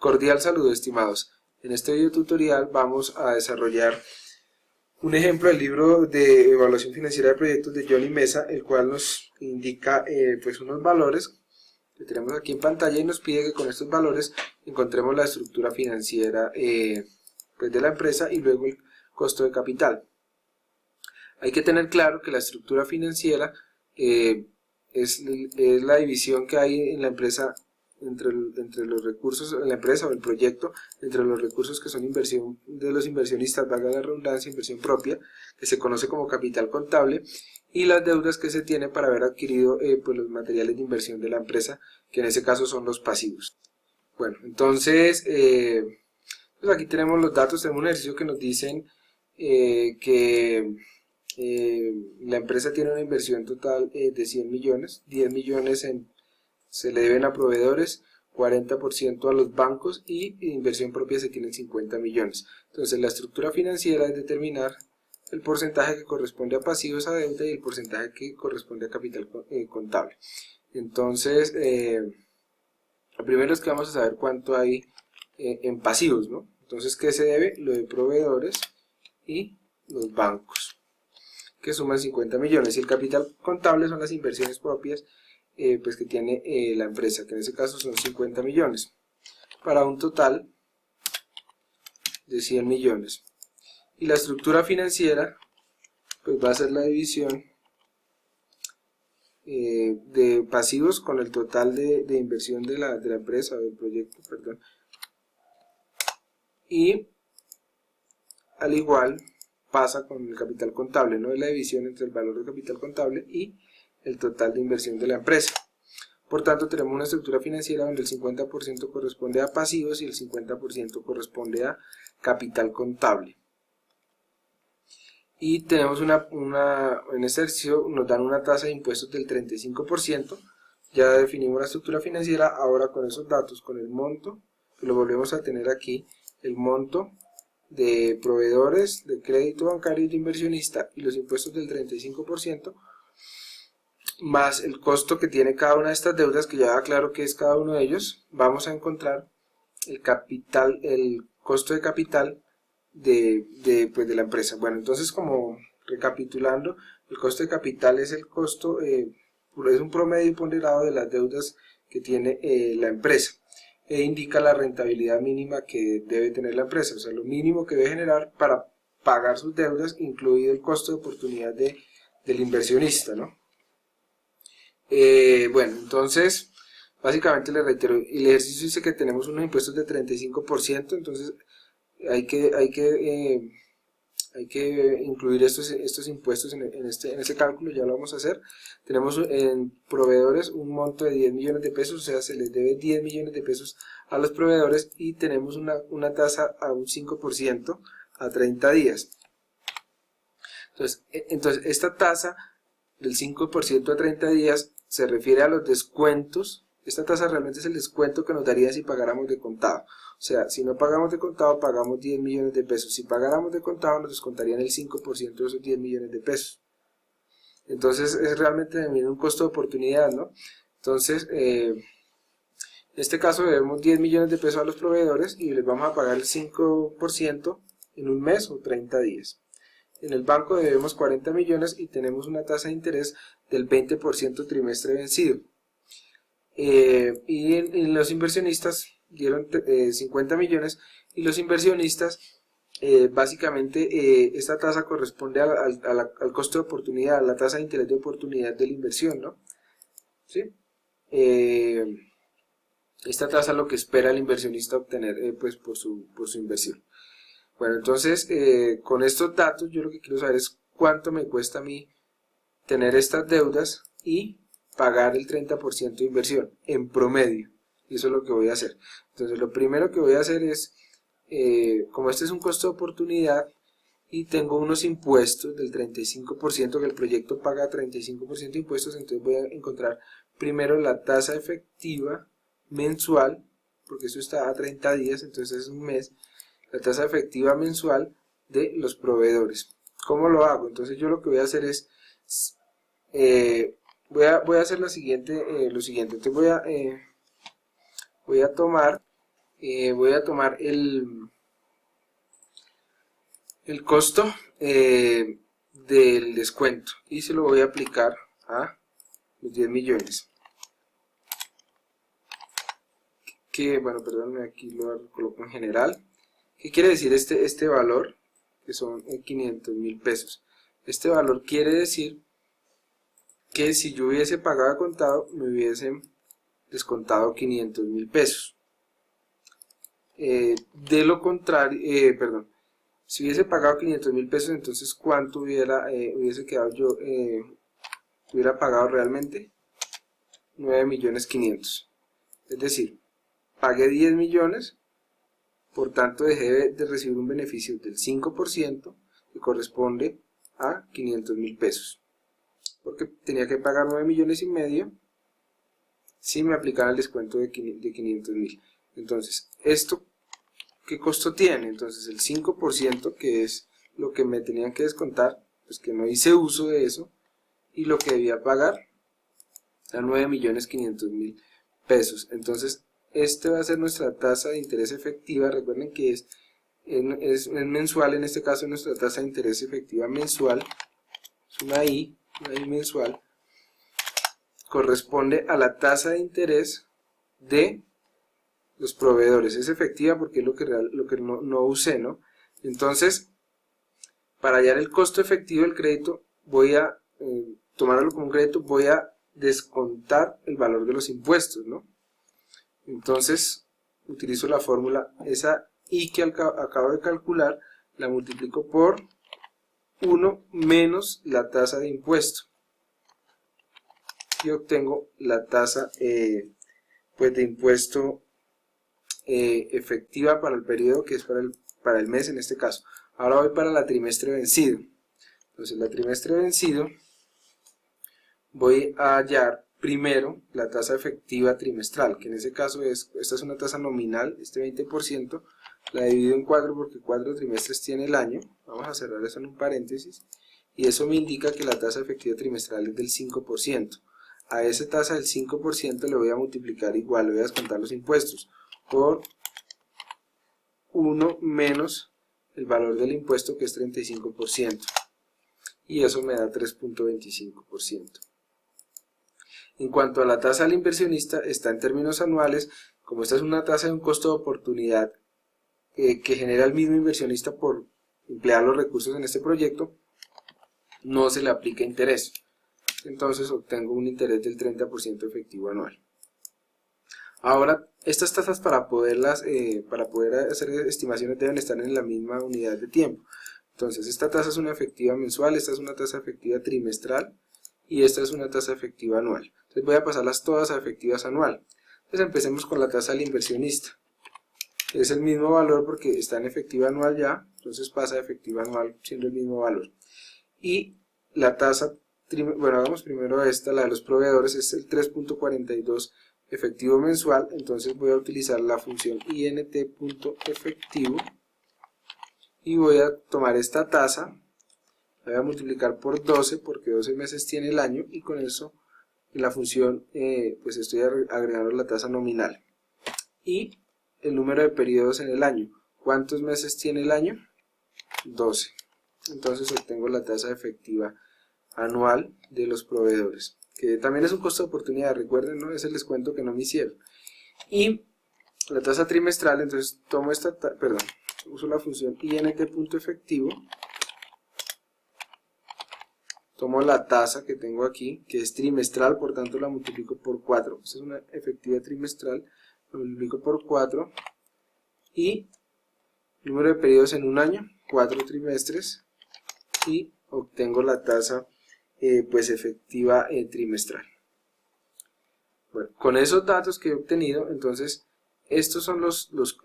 Cordial saludo, estimados. En este video tutorial vamos a desarrollar un ejemplo del libro de evaluación financiera de proyectos de Johnny Mesa, el cual nos indica pues unos valores que tenemos aquí en pantalla y nos pide que con estos valores encontremos la estructura financiera pues de la empresa y luego el costo de capital. Hay que tener claro que la estructura financiera es la división que hay en la empresa entre los recursos en la empresa o el proyecto, entre los recursos que son inversión de los inversionistas, valga la redundancia, inversión propia, que se conoce como capital contable, y las deudas que se tiene para haber adquirido pues los materiales de inversión de la empresa, que en ese caso son los pasivos. Bueno, entonces pues aquí tenemos los datos, tenemos un ejercicio que nos dicen que la empresa tiene una inversión total de 100 millones, 10 millones se le deben a proveedores, 40% a los bancos y inversión propia se tienen 50 millones. Entonces la estructura financiera es determinar el porcentaje que corresponde a pasivos a deuda y el porcentaje que corresponde a capital contable. Entonces, lo primero es que vamos a saber cuánto hay en pasivos, ¿no? Entonces, ¿qué se debe? Lo de proveedores y los bancos, que suman 50 millones. Y el capital contable son las inversiones propias pues que tiene la empresa, que en ese caso son 50 millones, para un total de 100 millones. Y la estructura financiera pues va a ser la división de pasivos con el total de inversión de la empresa, del proyecto, perdón. Y al igual pasa con el capital contable, no es la división entre el valor del capital contable y el total de inversión de la empresa. Por tanto, tenemos una estructura financiera donde el 50% corresponde a pasivos y el 50% corresponde a capital contable. Y tenemos en este ejercicio nos dan una tasa de impuestos del 35%. Ya definimos la estructura financiera. Ahora con esos datos, con el monto, que lo volvemos a tener aquí, el monto de proveedores, de crédito bancario y de inversionista y los impuestos del 35%, más el costo que tiene cada una de estas deudas, que ya aclaro que es cada uno de ellos, vamos a encontrar el costo de capital pues de la empresa. Bueno, entonces, como recapitulando, el costo de capital es el costo, es un promedio ponderado de las deudas que tiene la empresa, e indica la rentabilidad mínima que debe tener la empresa, o sea, lo mínimo que debe generar para pagar sus deudas, incluido el costo de oportunidad del inversionista, ¿no? Bueno, entonces, básicamente les reitero, el ejercicio dice que tenemos unos impuestos de 35%, entonces hay que incluir estos impuestos en este cálculo, ya lo vamos a hacer. Tenemos en proveedores un monto de 10 millones de pesos, o sea, se les debe 10 millones de pesos a los proveedores y tenemos una tasa a un 5% a 30 días. Entonces, esta tasa del 5% a 30 días se refiere a los descuentos. Esta tasa realmente es el descuento que nos daría si pagáramos de contado. O sea, si no pagamos de contado, pagamos 10 millones de pesos. Si pagáramos de contado, nos descontarían el 5% de esos 10 millones de pesos. Entonces, es realmente también un costo de oportunidad, ¿no? Entonces, en este caso debemos 10 millones de pesos a los proveedores y les vamos a pagar el 5% en un mes o 30 días. En el banco debemos 40 millones y tenemos una tasa de interés del 20% trimestre vencido. Y en los inversionistas dieron 50 millones y los inversionistas básicamente esta tasa corresponde al costo de oportunidad, a la tasa de interés de oportunidad de la inversión, ¿no? ¿Sí? Esta tasa es lo que espera el inversionista obtener pues por su inversión. Bueno, entonces con estos datos yo lo que quiero saber es cuánto me cuesta a mí tener estas deudas y pagar el 30% de inversión en promedio. Y eso es lo que voy a hacer. Entonces lo primero que voy a hacer es, como este es un costo de oportunidad y tengo unos impuestos del 35%, que el proyecto paga 35% de impuestos, entonces voy a encontrar primero la tasa efectiva mensual, porque esto está a 30 días, entonces es un mes, la tasa efectiva mensual de los proveedores. ¿Cómo lo hago? Entonces yo lo que voy a hacer es, voy a hacer lo siguiente. Entonces voy a tomar voy a tomar el costo del descuento y se lo voy a aplicar a los 10 millones. Que, bueno, perdón, aquí lo coloco en general. ¿Qué quiere decir este valor? Que son 500.000 pesos. Este valor quiere decir que si yo hubiese pagado a contado, me hubiesen descontado 500.000 pesos. De lo contrario, si hubiese pagado 500.000 pesos, entonces ¿cuánto hubiese quedado yo? Hubiera pagado realmente 9.500.000. Es decir, pagué 10 millones, por tanto dejé de recibir un beneficio del 5% que corresponde a 500.000 pesos. Porque tenía que pagar 9,5 millones si me aplicara el descuento de 500.000. Entonces, ¿esto qué costo tiene? Entonces, el 5%, que es lo que me tenían que descontar, pues que no hice uso de eso, y lo que debía pagar a 9.500.000 pesos. Entonces, este va a ser nuestra tasa de interés efectiva. Recuerden que es mensual, en este caso nuestra tasa de interés efectiva mensual, es una I mensual, corresponde a la tasa de interés de los proveedores. Es efectiva porque es lo que no usé, ¿no? Entonces, para hallar el costo efectivo del crédito, voy a tomarlo como un crédito, voy a descontar el valor de los impuestos, ¿no? Entonces, utilizo la fórmula, esa I que acabo de calcular, la multiplico por 1 menos la tasa de impuesto. Y obtengo la tasa pues de impuesto efectiva para el periodo, que es para el mes en este caso. Ahora voy para la trimestre vencido. Entonces, la trimestre vencido, voy a hallar primero la tasa efectiva trimestral, que en ese caso esta es una tasa nominal, este 20%, la divido en 4 porque 4 trimestres tiene el año. Vamos a cerrar eso en un paréntesis, y eso me indica que la tasa efectiva trimestral es del 5%. A esa tasa del 5% le voy a multiplicar igual, le voy a descontar los impuestos, por 1 menos el valor del impuesto, que es 35%, y eso me da 3.25%. En cuanto a la tasa al inversionista, está en términos anuales. Como esta es una tasa de un costo de oportunidad que genera el mismo inversionista por emplear los recursos en este proyecto, no se le aplica interés. Entonces obtengo un interés del 30% efectivo anual. Ahora, estas tasas para poder hacer estimaciones deben estar en la misma unidad de tiempo. Entonces, esta tasa es una efectiva mensual, esta es una tasa efectiva trimestral y esta es una tasa efectiva anual. Entonces voy a pasarlas todas a efectivas anual. Entonces empecemos con la tasa del inversionista. Es el mismo valor porque está en efectiva anual ya, entonces pasa a efectiva anual siendo el mismo valor. Y la tasa, bueno, hagamos primero esta, la de los proveedores, es el 3.42 efectivo mensual. Entonces voy a utilizar la función int.efectivo y voy a tomar esta tasa, la voy a multiplicar por 12 porque 12 meses tiene el año, y con eso en la función pues estoy agregando la tasa nominal y el número de periodos en el año. ¿Cuántos meses tiene el año? 12. Entonces obtengo la tasa efectiva anual de los proveedores, que también es un costo de oportunidad, recuerden, ¿no? Es el descuento que no me hicieron. Y la tasa trimestral, entonces tomo uso la función int.efectivo, tomo la tasa que tengo aquí, que es trimestral, por tanto la multiplico por 4, esta es una efectiva trimestral, la multiplico por 4, y número de periodos en un año, 4 trimestres, y obtengo la tasa pues efectiva trimestral. Bueno, con esos datos que he obtenido, entonces estos son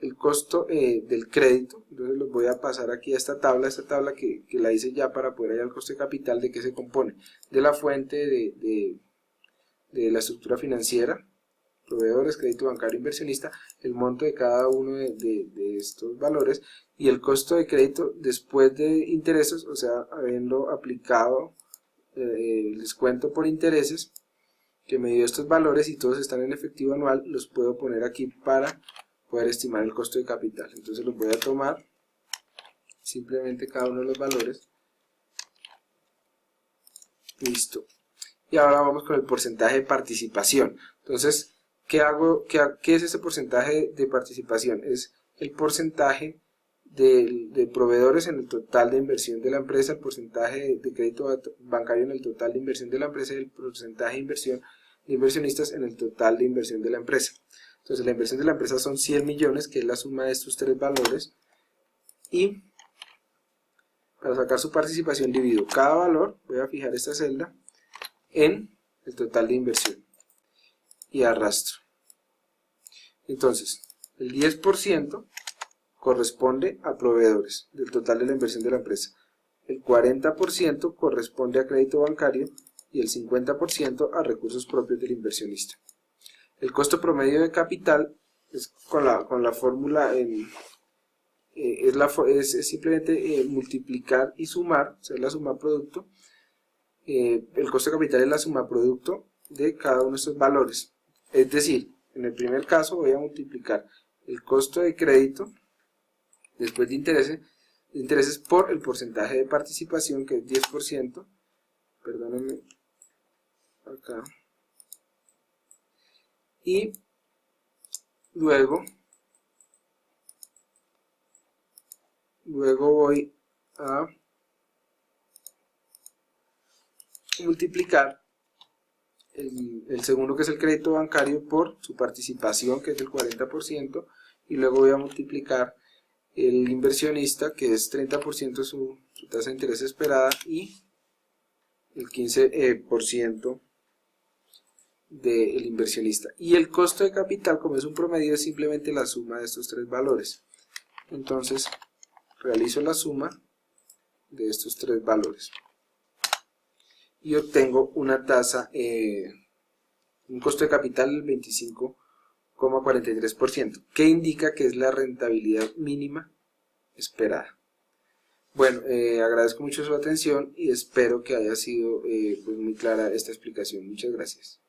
el costo del crédito. Entonces los voy a pasar aquí a esta tabla que la hice ya para poder hallar el costo de capital. ¿De qué se compone? De la fuente de la estructura financiera, proveedores, crédito bancario, inversionista, el monto de cada uno de estos valores y el costo de crédito después de intereses, o sea, habiendo aplicado el descuento por intereses que me dio estos valores, y todos están en efectivo anual. Los puedo poner aquí para poder estimar el costo de capital. Entonces los voy a tomar simplemente cada uno de los valores. Listo. Y ahora vamos con el porcentaje de participación. Entonces, ¿qué es ese porcentaje de participación? Es el porcentaje de proveedores en el total de inversión de la empresa, el porcentaje de crédito bancario en el total de inversión de la empresa y el porcentaje de inversión de inversionistas en el total de inversión de la empresa. Entonces la inversión de la empresa son 100 millones, que es la suma de estos tres valores, y para sacar su participación divido cada valor, voy a fijar esta celda, en el total de inversión y arrastro. Entonces el 10% corresponde a proveedores del total de la inversión de la empresa, el 40% corresponde a crédito bancario y el 50% a recursos propios del inversionista. El costo promedio de capital es con la fórmula es simplemente multiplicar y sumar, o sea, la suma producto. El costo de capital es la suma producto de cada uno de estos valores. Es decir, en el primer caso voy a multiplicar el costo de crédito después de intereses por el porcentaje de participación, que es 10%, perdónenme, acá, y luego voy a multiplicar el segundo, que es el crédito bancario, por su participación, que es del 40%, y luego voy a multiplicar el inversionista, que es 30% su tasa de interés esperada, y el 15% del inversionista. Y el costo de capital, como es un promedio, es simplemente la suma de estos tres valores. Entonces realizo la suma de estos tres valores y obtengo una tasa, un costo de capital del 25,43%, que indica que es la rentabilidad mínima esperada. Bueno, agradezco mucho su atención y espero que haya sido pues muy clara esta explicación. Muchas gracias.